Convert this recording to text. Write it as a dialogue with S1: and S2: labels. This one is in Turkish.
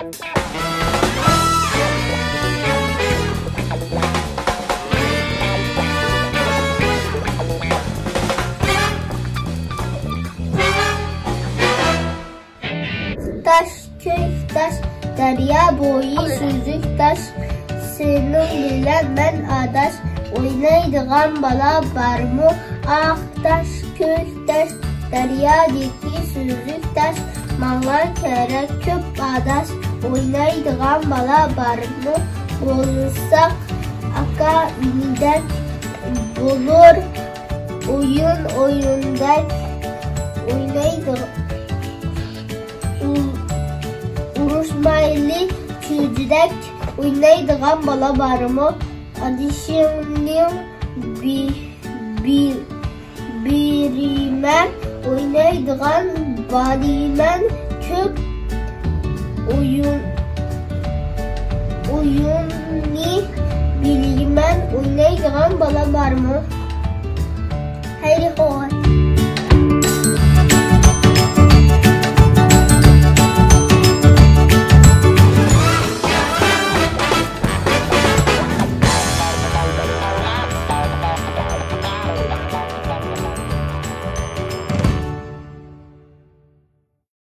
S1: Taş, köy, taş, derya boyu süzük taş, senin bilen ben adaş, oynaydıgan bala barmı? Ah taş, köy, taş, derya diki süzük taş, mağlar kerek köp adaş, oynaydıgan bala barmı? Olursak aka midek bulur, oyun oyundak, oynaydıgan uruşmaylı kücürek, oynaydıgan bala barmı? Adişinin birimen, oynaydıgan balimen köp oyunu bilimen, oynaydıgan bala barmı?